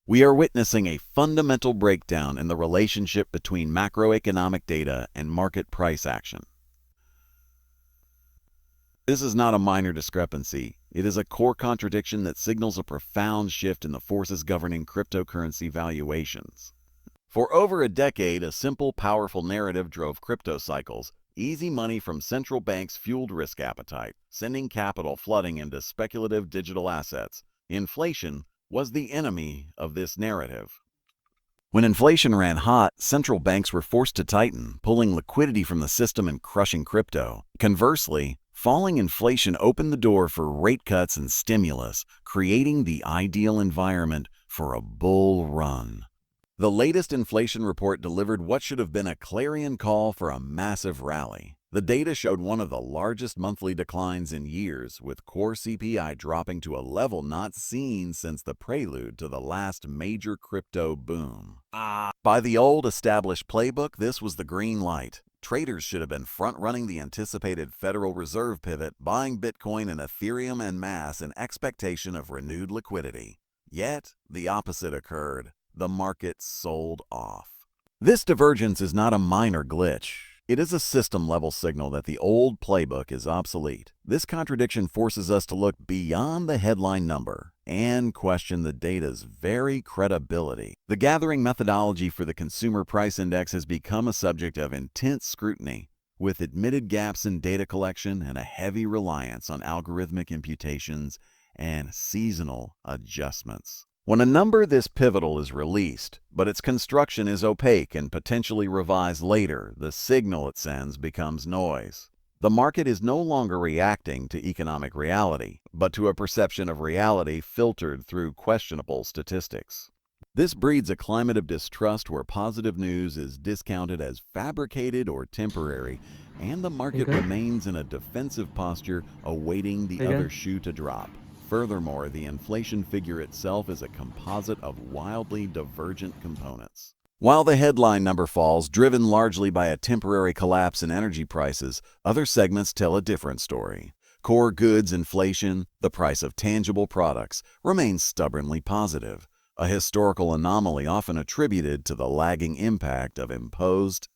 We are witnessing a fundamental breakdown in the relationship between macroeconomic data and market price action. This is not a minor discrepancy. It is a core contradiction that signals a profound shift in the forces governing cryptocurrency valuations. For over a decade, a simple, powerful narrative drove crypto cycles. Easy money from central banks fueled risk appetite, sending capital flooding into speculative digital assets. Inflation was the enemy of this narrative. When inflation ran hot, central banks were forced to tighten, pulling liquidity from the system and crushing crypto. Conversely, falling inflation opened the door for rate cuts and stimulus, creating the ideal environment for a bull run. The latest inflation report delivered what should have been a clarion call for a massive rally. The data showed one of the largest monthly declines in years, with core CPI dropping to a level not seen since the prelude to the last major crypto boom. By the old established playbook, this was the green light. Traders should have been front-running the anticipated Federal Reserve pivot, buying Bitcoin and Ethereum en masse in expectation of renewed liquidity. Yet, the opposite occurred. The market sold off. This divergence is not a minor glitch. It is a system-level signal that the old playbook is obsolete. This contradiction forces us to look beyond the headline number and question the data's very credibility. The gathering methodology for the Consumer Price Index has become a subject of intense scrutiny, with admitted gaps in data collection and a heavy reliance on algorithmic imputations and seasonal adjustments. When a number this pivotal is released, but its construction is opaque and potentially revised later, the signal it sends becomes noise. The market is no longer reacting to economic reality, but to a perception of reality filtered through questionable statistics. This breeds a climate of distrust where positive news is discounted as fabricated or temporary, and the market Okay. remains in a defensive posture awaiting the Okay. other shoe to drop. Furthermore, the inflation figure itself is a composite of wildly divergent components. While the headline number falls, driven largely by a temporary collapse in energy prices, other segments tell a different story. Core goods inflation, the price of tangible products, remains stubbornly positive, a historical anomaly often attributed to the lagging impact of imposed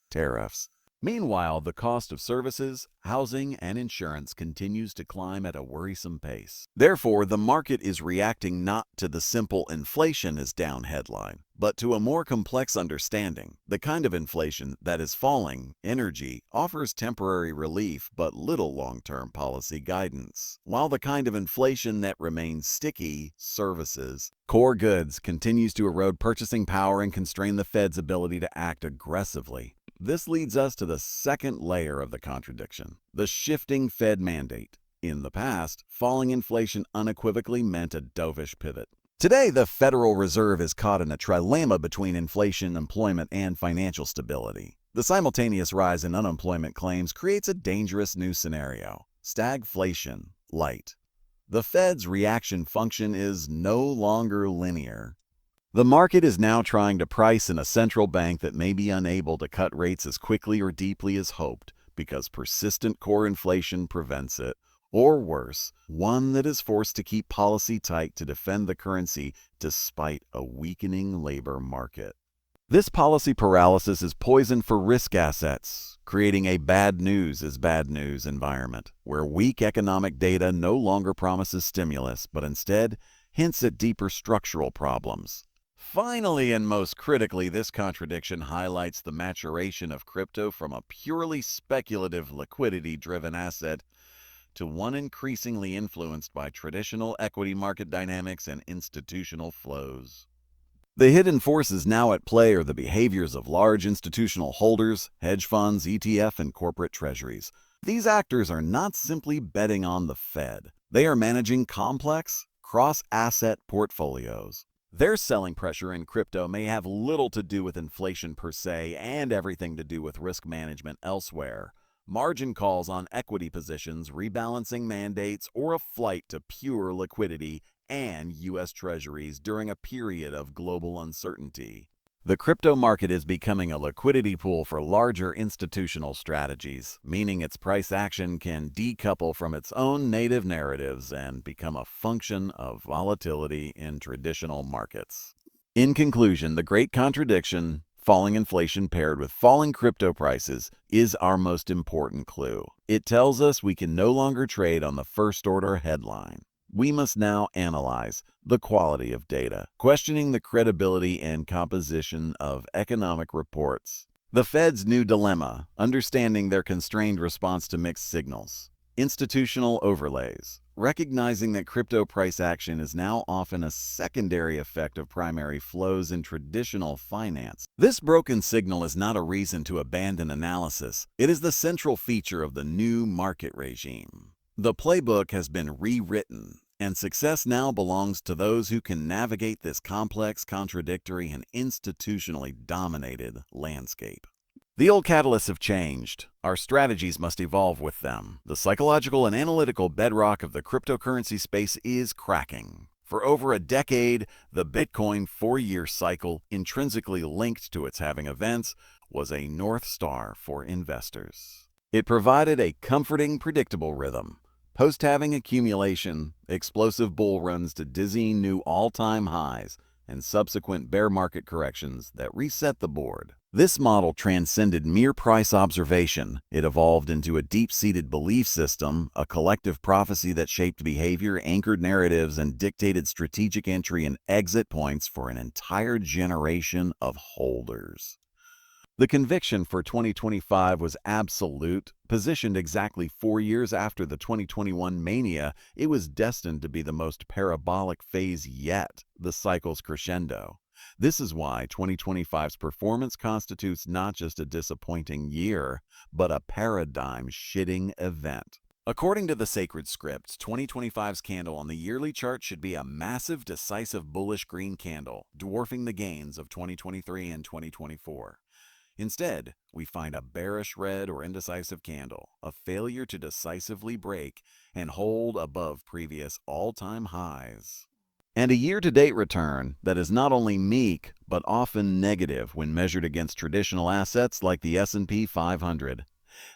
tariffs. Meanwhile, the cost of services, housing, and insurance continues to climb at a worrisome pace. Therefore, the market is reacting not to the simple inflation is down headline, but to a more complex understanding. The kind of inflation that is falling, energy, offers temporary relief but little long-term policy guidance, while the kind of inflation that remains sticky, services, core goods, continues to erode purchasing power and constrain the Fed's ability to act aggressively. This leads us to the second layer of the contradiction, the shifting Fed mandate. In the past, falling inflation unequivocally meant a dovish pivot. Today, the Federal Reserve is caught in a trilemma between inflation, employment, and financial stability. The simultaneous rise in unemployment claims creates a dangerous new scenario, stagflation light. The Fed's reaction function is no longer linear. The market is now trying to price in a central bank that may be unable to cut rates as quickly or deeply as hoped because persistent core inflation prevents it, or worse, one that is forced to keep policy tight to defend the currency despite a weakening labor market. This policy paralysis is poison for risk assets, creating a bad news is bad news environment where weak economic data no longer promises stimulus but instead hints at deeper structural problems. Finally, and most critically, this contradiction highlights the maturation of crypto from a purely speculative, liquidity-driven asset to one increasingly influenced by traditional equity market dynamics and institutional flows. The hidden forces now at play are the behaviors of large institutional holders, hedge funds, ETF, and corporate treasuries. These actors are not simply betting on the Fed. They are managing complex, cross-asset portfolios. Their selling pressure in crypto may have little to do with inflation per se and everything to do with risk management elsewhere. Margin calls on equity positions, rebalancing mandates, or a flight to pure liquidity and U.S. Treasuries during a period of global uncertainty. The crypto market is becoming a liquidity pool for larger institutional strategies, meaning its price action can decouple from its own native narratives and become a function of volatility in traditional markets. In conclusion, the great contradiction, falling inflation paired with falling crypto prices, is our most important clue. It tells us we can no longer trade on the first-order headline. We must now analyze the quality of data, questioning the credibility and composition of economic reports. The Fed's new dilemma, understanding their constrained response to mixed signals. Institutional overlays, recognizing that crypto price action is now often a secondary effect of primary flows in traditional finance. This broken signal is not a reason to abandon analysis. It is the central feature of the new market regime. The playbook has been rewritten, and success now belongs to those who can navigate this complex, contradictory, and institutionally dominated landscape. The old catalysts have changed. Our strategies must evolve with them. The psychological and analytical bedrock of the cryptocurrency space is cracking. For over a decade, the Bitcoin 4-year cycle, intrinsically linked to its halving events, was a North Star for investors. It provided a comforting, predictable rhythm. Post-halving accumulation, explosive bull runs to dizzying new all-time highs, and subsequent bear market corrections that reset the board. This model transcended mere price observation. It evolved into a deep-seated belief system, a collective prophecy that shaped behavior, anchored narratives, and dictated strategic entry and exit points for an entire generation of holders. The conviction for 2025 was absolute. Positioned exactly 4 years after the 2021 mania, it was destined to be the most parabolic phase yet, the cycle's crescendo. This is why 2025's performance constitutes not just a disappointing year, but a paradigm-shifting event. According to the sacred script, 2025's candle on the yearly chart should be a massive, decisive bullish green candle, dwarfing the gains of 2023 and 2024. Instead, we find a bearish red or indecisive candle, a failure to decisively break and hold above previous all-time highs. And a year-to-date return that is not only meek, but often negative when measured against traditional assets like the S&P 500.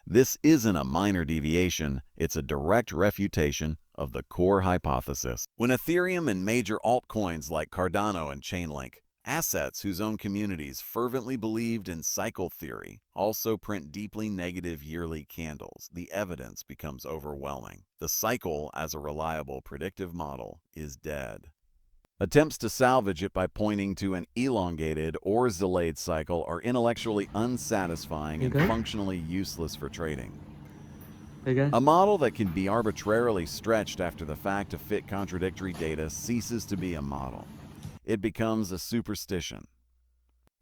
This isn't a minor deviation, it's a direct refutation of the core hypothesis. When Ethereum and major altcoins like Cardano and Chainlink, assets whose own communities fervently believed in cycle theory, also print deeply negative yearly candles, the evidence becomes overwhelming. The cycle, as a reliable predictive model, is dead. Attempts to salvage it by pointing to an elongated or delayed cycle are intellectually unsatisfying and functionally useless for trading. A model that can be arbitrarily stretched after the fact to fit contradictory data ceases to be a model. It becomes a superstition.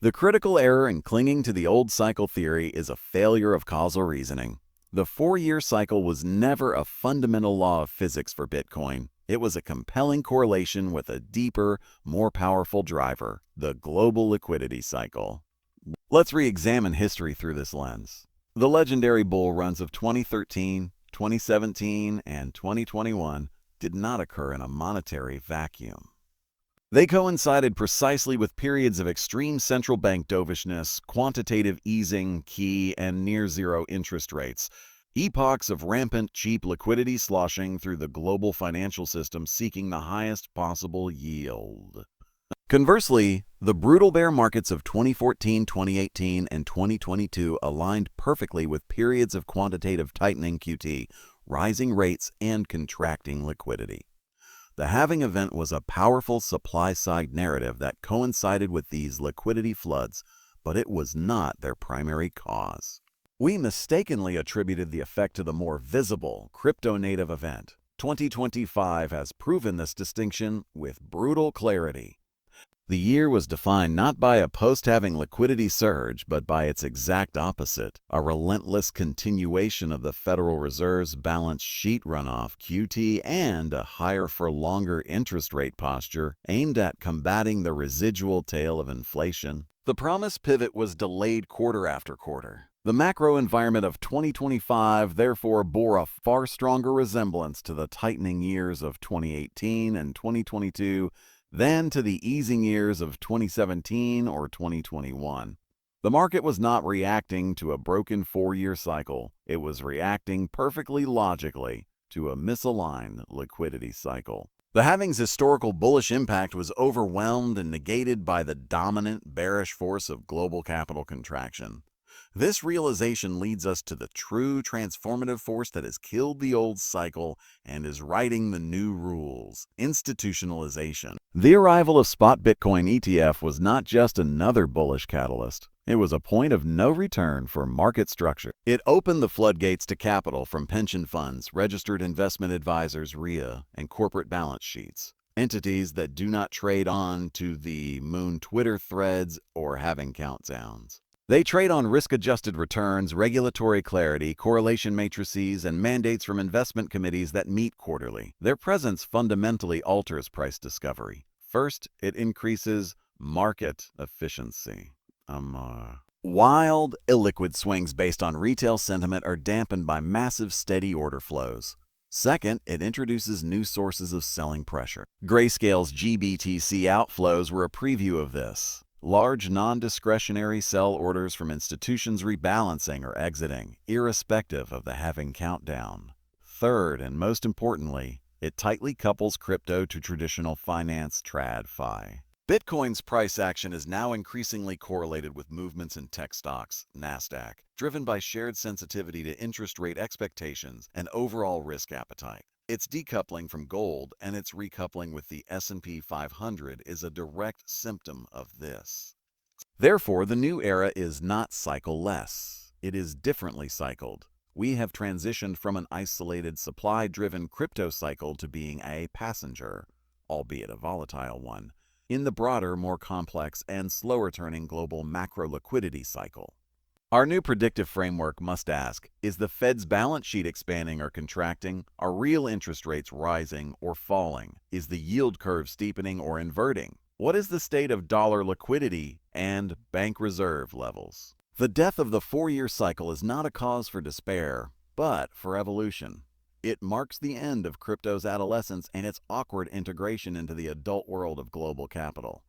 The critical error in clinging to the old cycle theory is a failure of causal reasoning. The 4-year cycle was never a fundamental law of physics for Bitcoin. It was a compelling correlation with a deeper, more powerful driver, the global liquidity cycle. Let's re-examine history through this lens. The legendary bull runs of 2013, 2017, and 2021 did not occur in a monetary vacuum. They coincided precisely with periods of extreme central bank dovishness, quantitative easing, key, and near-zero interest rates, epochs of rampant, cheap liquidity sloshing through the global financial system seeking the highest possible yield. Conversely, the brutal bear markets of 2014, 2018, and 2022 aligned perfectly with periods of quantitative tightening QT, rising rates, and contracting liquidity. The halving event was a powerful supply-side narrative that coincided with these liquidity floods, but it was not their primary cause. We mistakenly attributed the effect to the more visible, crypto-native event. 2025 has proven this distinction with brutal clarity. The year was defined not by a post-halving liquidity surge, but by its exact opposite, a relentless continuation of the Federal Reserve's balance sheet runoff QT and a higher-for-longer interest rate posture aimed at combating the residual tail of inflation. The promised pivot was delayed quarter after quarter. The macro environment of 2025 therefore bore a far stronger resemblance to the tightening years of 2018 and 2022 Then to the easing years of 2017 or 2021. The market was not reacting to a broken four-year cycle. It was reacting perfectly logically to a misaligned liquidity cycle. The halving's historical bullish impact was overwhelmed and negated by the dominant bearish force of global capital contraction. This realization leads us to the true transformative force that has killed the old cycle and is writing the new rules: institutionalization. The arrival of spot Bitcoin ETF was not just another bullish catalyst. It was a point of no return for market structure. It opened the floodgates to capital from pension funds, registered investment advisors, RIA, and corporate balance sheets. Entities that do not trade on to the moon Twitter threads or having countdowns. They trade on risk-adjusted returns, regulatory clarity, correlation matrices, and mandates from investment committees that meet quarterly. Their presence fundamentally alters price discovery. First, it increases market efficiency. Wild, illiquid swings based on retail sentiment are dampened by massive, steady order flows. Second, it introduces new sources of selling pressure. Grayscale's GBTC outflows were a preview of this. Large non-discretionary sell orders from institutions rebalancing or exiting, irrespective of the halving countdown. Third, and most importantly, it tightly couples crypto to traditional finance TradFi. Bitcoin's price action is now increasingly correlated with movements in tech stocks, Nasdaq, driven by shared sensitivity to interest rate expectations and overall risk appetite. Its decoupling from gold and its recoupling with the S&P 500 is a direct symptom of this. Therefore, the new era is not cycle-less. It is differently cycled. We have transitioned from an isolated supply-driven crypto cycle to being a passenger, albeit a volatile one, in the broader, more complex and slower-turning global macro-liquidity cycle. Our new predictive framework must ask, is the Fed's balance sheet expanding or contracting? Are real interest rates rising or falling? Is the yield curve steepening or inverting? What is the state of dollar liquidity and bank reserve levels? The death of the four-year cycle is not a cause for despair, but for evolution. It marks the end of crypto's adolescence and its awkward integration into the adult world of global capital.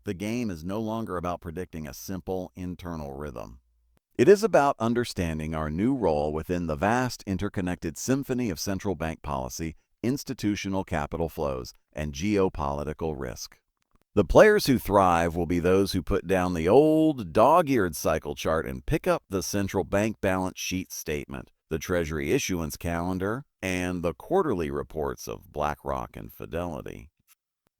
The game is no longer about predicting a simple internal rhythm. It is about understanding our new role within the vast interconnected symphony of central bank policy, institutional capital flows, and geopolitical risk. The players who thrive will be those who put down the old dog-eared cycle chart and pick up the central bank balance sheet statement, the Treasury issuance calendar, and the quarterly reports of BlackRock and Fidelity.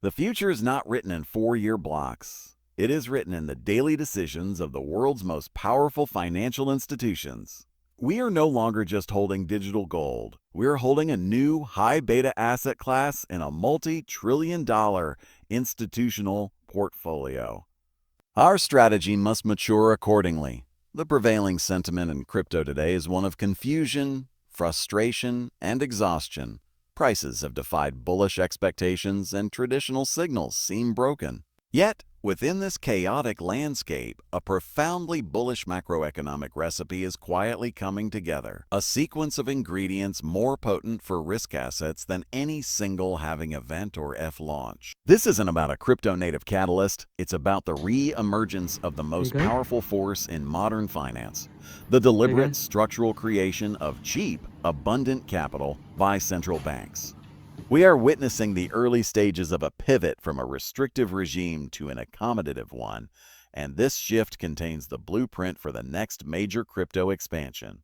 The future is not written in four-year blocks. It is written in the daily decisions of the world's most powerful financial institutions. We are no longer just holding digital gold. We are holding a new high-beta asset class in a multi-trillion-dollar institutional portfolio. Our strategy must mature accordingly. The prevailing sentiment in crypto today is one of confusion, frustration, and exhaustion. Prices have defied bullish expectations and traditional signals seem broken. Yet, within this chaotic landscape, a profoundly bullish macroeconomic recipe is quietly coming together, a sequence of ingredients more potent for risk assets than any single halving event or F-launch. This isn't about a crypto-native catalyst, it's about the re-emergence of the most powerful force in modern finance, the deliberate structural creation of cheap, abundant capital by central banks. We are witnessing the early stages of a pivot from a restrictive regime to an accommodative one, and this shift contains the blueprint for the next major crypto expansion.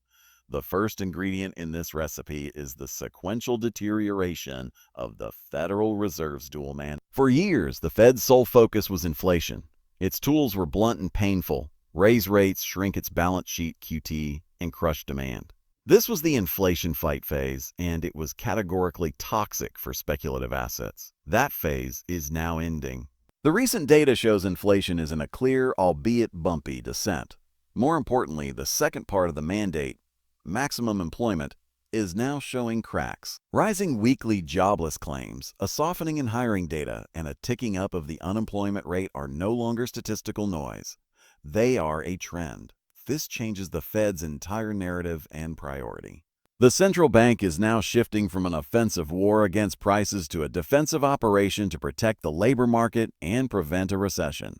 The first ingredient in this recipe is the sequential deterioration of the Federal Reserve's dual mandate. For years, the Fed's sole focus was inflation. Its tools were blunt and painful: raise rates, shrink its balance sheet QT, and crush demand. This was the inflation fight phase, and it was categorically toxic for speculative assets. That phase is now ending. The recent data shows inflation is in a clear, albeit bumpy, descent. More importantly, the second part of the mandate, maximum employment, is now showing cracks. Rising weekly jobless claims, a softening in hiring data, and a ticking up of the unemployment rate are no longer statistical noise. They are a trend. This changes the Fed's entire narrative and priority. The central bank is now shifting from an offensive war against prices to a defensive operation to protect the labor market and prevent a recession.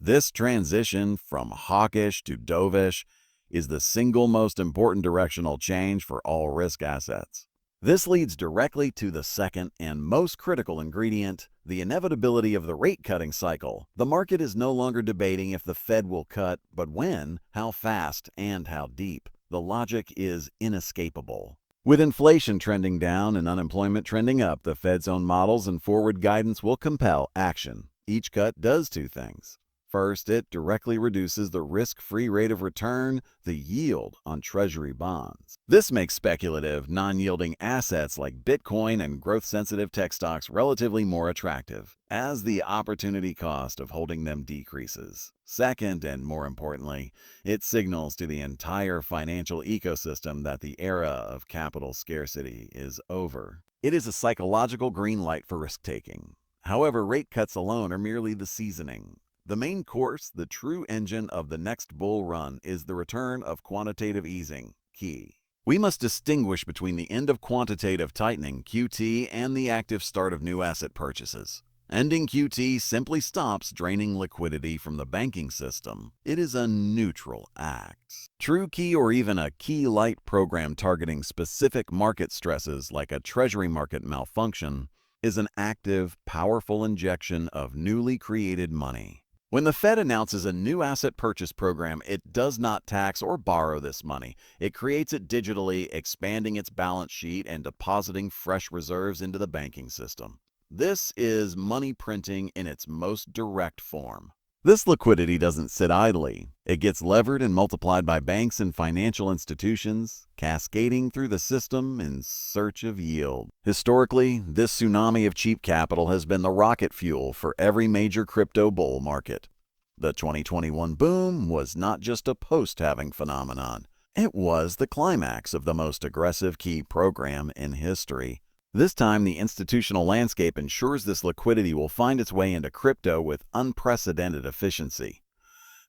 This transition from hawkish to dovish is the single most important directional change for all risk assets. This leads directly to the second and most critical ingredient, the inevitability of the rate-cutting cycle. The market is no longer debating if the Fed will cut, but when, how fast, and how deep. The logic is inescapable. With inflation trending down and unemployment trending up, the Fed's own models and forward guidance will compel action. Each cut does two things. First, it directly reduces the risk-free rate of return, the yield on Treasury bonds. This makes speculative, non-yielding assets like Bitcoin and growth-sensitive tech stocks relatively more attractive, as the opportunity cost of holding them decreases. Second, and more importantly, it signals to the entire financial ecosystem that the era of capital scarcity is over. It is a psychological green light for risk-taking. However, rate cuts alone are merely the seasoning. The main course, the true engine of the next bull run, is the return of quantitative easing, key. We must distinguish between the end of quantitative tightening, QT, and the active start of new asset purchases. Ending QT simply stops draining liquidity from the banking system. It is a neutral act. True key, or even a key-light program targeting specific market stresses like a treasury market malfunction, is an active, powerful injection of newly created money. When the Fed announces a new asset purchase program, it does not tax or borrow this money. It creates it digitally, expanding its balance sheet and depositing fresh reserves into the banking system. This is money printing in its most direct form. This liquidity doesn't sit idly. It gets levered and multiplied by banks and financial institutions, cascading through the system in search of yield. Historically, this tsunami of cheap capital has been the rocket fuel for every major crypto bull market. The 2021 boom was not just a post-halving phenomenon. It was the climax of the most aggressive key program in history. This time, the institutional landscape ensures this liquidity will find its way into crypto with unprecedented efficiency.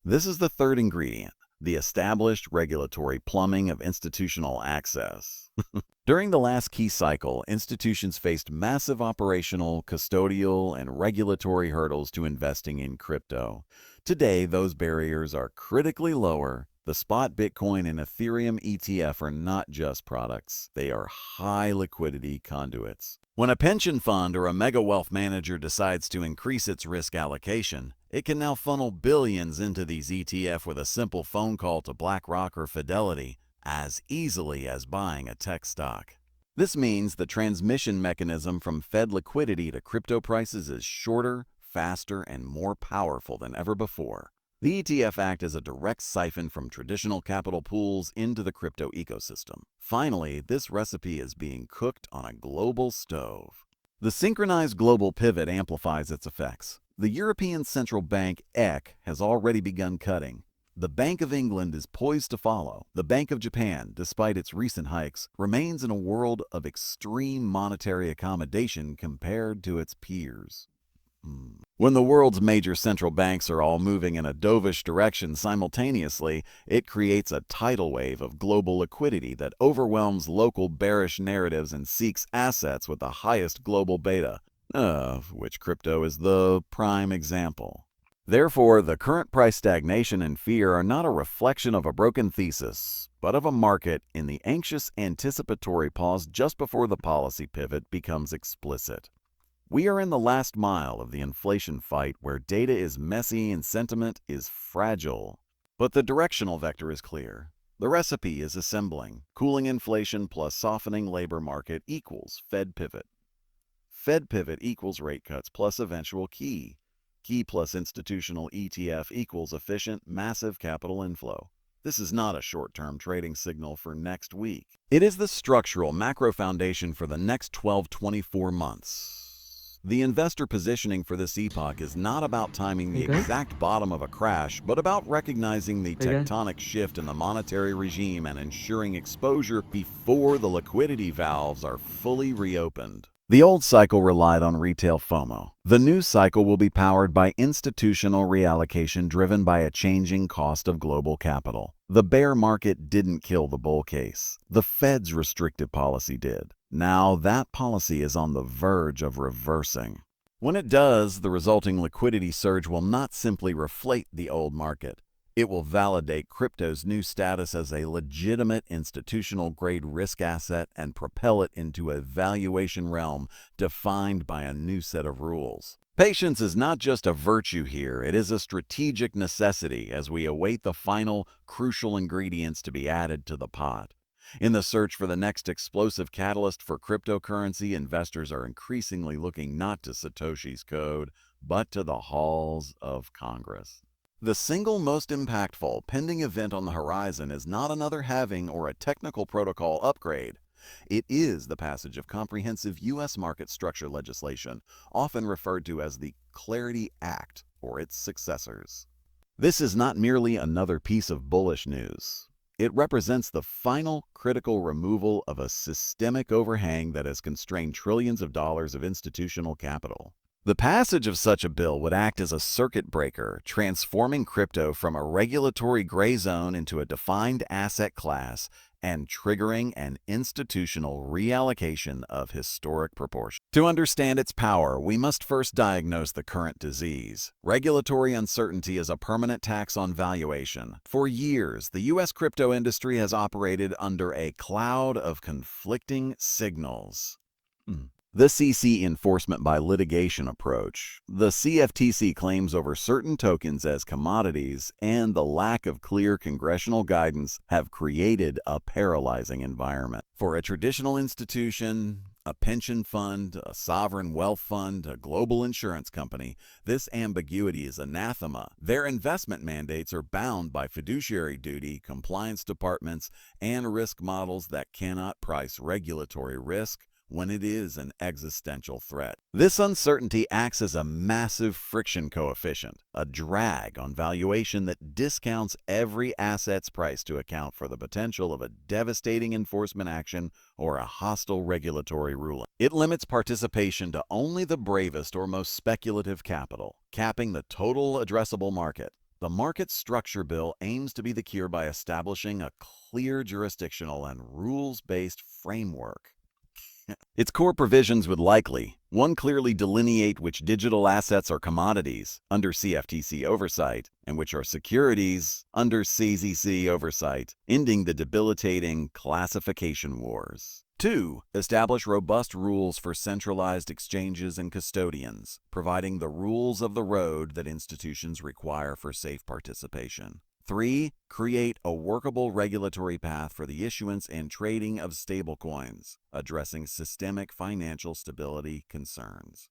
This is the third ingredient, the established regulatory plumbing of institutional access. During the last key cycle, institutions faced massive operational, custodial, and regulatory hurdles to investing in crypto. Today, those barriers are critically lower. The spot Bitcoin and Ethereum ETF are not just products, they are high liquidity conduits. When a pension fund or a mega wealth manager decides to increase its risk allocation, it can now funnel billions into these ETF with a simple phone call to BlackRock or Fidelity, as easily as buying a tech stock. This means the transmission mechanism from Fed liquidity to crypto prices is shorter, faster, and more powerful than ever before. The ETF act as a direct siphon from traditional capital pools into the crypto ecosystem. Finally, this recipe is being cooked on a global stove. The synchronized global pivot amplifies its effects. The European Central Bank, EC, has already begun cutting. The Bank of England is poised to follow. The Bank of Japan, despite its recent hikes, remains in a world of extreme monetary accommodation compared to its peers. When the world's major central banks are all moving in a dovish direction simultaneously, it creates a tidal wave of global liquidity that overwhelms local bearish narratives and seeks assets with the highest global beta, of which crypto is the prime example. Therefore, the current price stagnation and fear are not a reflection of a broken thesis, but of a market in the anxious anticipatory pause just before the policy pivot becomes explicit. We are in the last mile of the inflation fight where data is messy and sentiment is fragile. But the directional vector is clear. The recipe is assembling. Cooling inflation plus softening labor market equals Fed pivot. Fed pivot equals rate cuts plus eventual key. Key plus institutional ETF equals efficient, massive capital inflow. This is not a short-term trading signal for next week. It is the structural macro foundation for the next 12-24 months. The investor positioning for this epoch is not about timing the exact bottom of a crash, but about recognizing the tectonic shift in the monetary regime and ensuring exposure before the liquidity valves are fully reopened. The old cycle relied on retail FOMO. The new cycle will be powered by institutional reallocation driven by a changing cost of global capital. The bear market didn't kill the bull case. The Fed's restrictive policy did. Now that policy is on the verge of reversing. When it does, the resulting liquidity surge will not simply reflate the old market. It will validate crypto's new status as a legitimate institutional-grade risk asset and propel it into a valuation realm defined by a new set of rules. Patience is not just a virtue here, it is a strategic necessity as we await the final, crucial ingredients to be added to the pot. In the search for the next explosive catalyst for cryptocurrency, investors are increasingly looking not to Satoshi's code, but to the halls of Congress. The single most impactful pending event on the horizon is not another halving or a technical protocol upgrade. It is the passage of comprehensive U.S. market structure legislation, often referred to as the Clarity Act or its successors. This is not merely another piece of bullish news. It represents the final critical removal of a systemic overhang that has constrained trillions of dollars of institutional capital. The passage of such a bill would act as a circuit breaker, transforming crypto from a regulatory gray zone into a defined asset class and triggering an institutional reallocation of historic proportions. To understand its power, we must first diagnose the current disease. Regulatory uncertainty is a permanent tax on valuation. For years, the U.S. crypto industry has operated under a cloud of conflicting signals. The CC enforcement by litigation approach. The CFTC claims over certain tokens as commodities and the lack of clear congressional guidance have created a paralyzing environment. For a traditional institution, a pension fund, a sovereign wealth fund, a global insurance company, this ambiguity is anathema. Their investment mandates are bound by fiduciary duty, compliance departments, and risk models that cannot price regulatory risk when it is an existential threat. This uncertainty acts as a massive friction coefficient, a drag on valuation that discounts every asset's price to account for the potential of a devastating enforcement action or a hostile regulatory ruling. It limits participation to only the bravest or most speculative capital, capping the total addressable market. The Market Structure Bill aims to be the cure by establishing a clear jurisdictional and rules-based framework. Its core provisions would likely, 1. Clearly delineate which digital assets are commodities under CFTC oversight and which are securities under CZC oversight, ending the debilitating classification wars. 2. Establish robust rules for centralized exchanges and custodians, providing the rules of the road that institutions require for safe participation. 3. Create a workable regulatory path for the issuance and trading of stablecoins, addressing systemic financial stability concerns.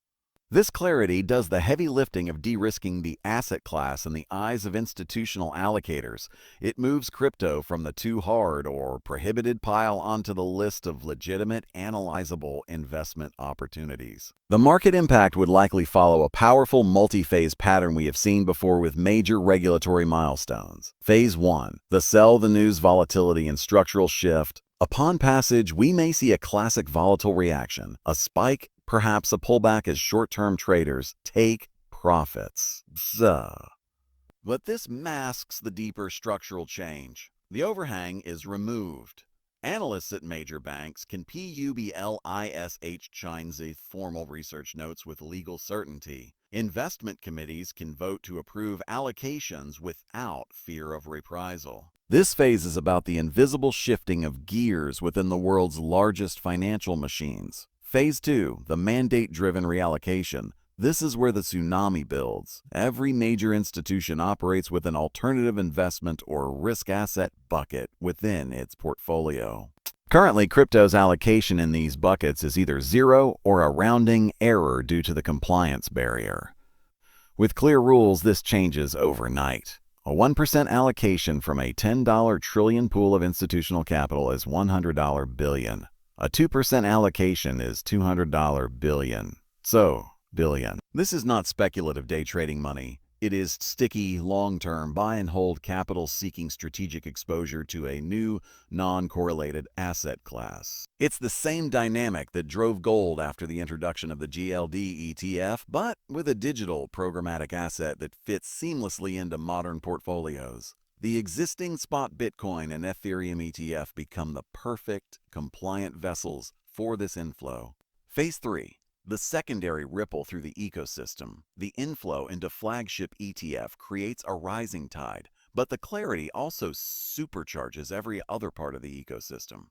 This clarity does the heavy lifting of de-risking the asset class in the eyes of institutional allocators. It moves crypto from the too hard or prohibited pile onto the list of legitimate, analyzable investment opportunities. The market impact would likely follow a powerful multi-phase pattern we have seen before with major regulatory milestones. Phase 1. The sell the news volatility and structural shift. Upon passage, we may see a classic volatile reaction, a spike, perhaps a pullback as short-term traders take profits. But this masks the deeper structural change. The overhang is removed. Analysts at major banks can publish Chinese formal research notes with legal certainty. Investment committees can vote to approve allocations without fear of reprisal. This phase is about the invisible shifting of gears within the world's largest financial machines. Phase 2, the mandate-driven reallocation. This is where the tsunami builds. Every major institution operates with an alternative investment or risk asset bucket within its portfolio. Currently, crypto's allocation in these buckets is either zero or a rounding error due to the compliance barrier. With clear rules, this changes overnight. A 1% allocation from a $10 trillion pool of institutional capital is $100 billion. A 2% allocation is $200 billion. So, billion. This is not speculative day trading money. It is sticky, long-term, buy-and-hold capital-seeking strategic exposure to a new, non-correlated asset class. It's the same dynamic that drove gold after the introduction of the GLD ETF, but with a digital programmatic asset that fits seamlessly into modern portfolios. The existing spot Bitcoin and Ethereum ETF become the perfect, compliant vessels for this inflow. Phase 3. The secondary ripple through the ecosystem. The inflow into flagship ETF creates a rising tide, but the clarity also supercharges every other part of the ecosystem.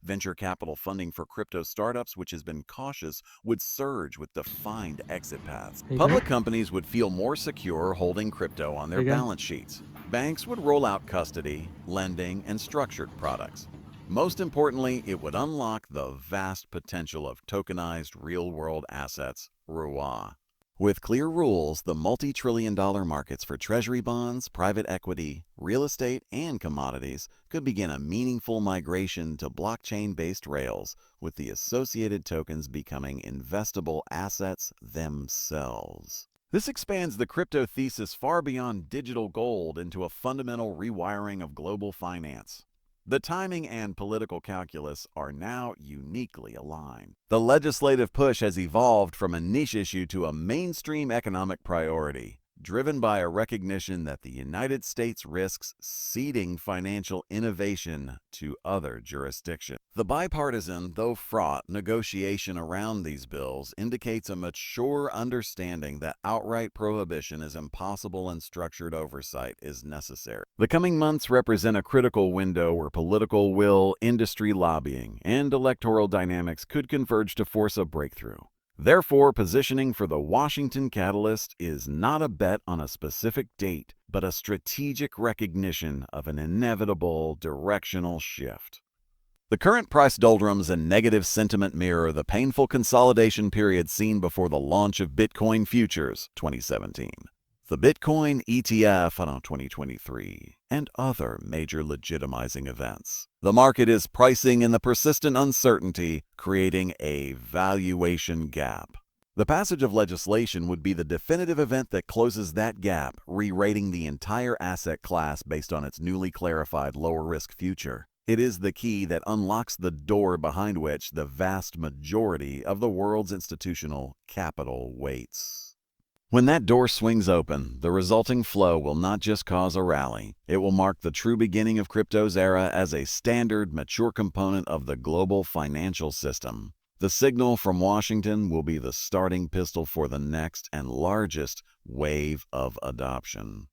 Venture capital funding for crypto startups, which has been cautious, would surge with defined exit paths. Hey, Public companies would feel more secure holding crypto on their Hey, guys. balance sheets. Banks would roll out custody, lending, and structured products. Most importantly, it would unlock the vast potential of tokenized real-world assets, RUA. With clear rules, the multi-trillion-dollar markets for treasury bonds, private equity, real estate, and commodities could begin a meaningful migration to blockchain-based rails, with the associated tokens becoming investable assets themselves. This expands the crypto thesis far beyond digital gold into a fundamental rewiring of global finance. The timing and political calculus are now uniquely aligned. The legislative push has evolved from a niche issue to a mainstream economic priority, driven by a recognition that the United States risks ceding financial innovation to other jurisdictions. The bipartisan, though fraught, negotiation around these bills indicates a mature understanding that outright prohibition is impossible and structured oversight is necessary. The coming months represent a critical window where political will, industry lobbying, and electoral dynamics could converge to force a breakthrough. Therefore, positioning for the Washington Catalyst is not a bet on a specific date, but a strategic recognition of an inevitable directional shift. The current price doldrums and negative sentiment mirror the painful consolidation period seen before the launch of Bitcoin futures 2017, the Bitcoin ETF in 2023, and other major legitimizing events. The market is pricing in the persistent uncertainty, creating a valuation gap. The passage of legislation would be the definitive event that closes that gap, re-rating the entire asset class based on its newly clarified lower-risk future. It is the key that unlocks the door behind which the vast majority of the world's institutional capital waits. When that door swings open, the resulting flow will not just cause a rally. It will mark the true beginning of crypto's era as a standard, mature component of the global financial system. The signal from Washington will be the starting pistol for the next and largest wave of adoption.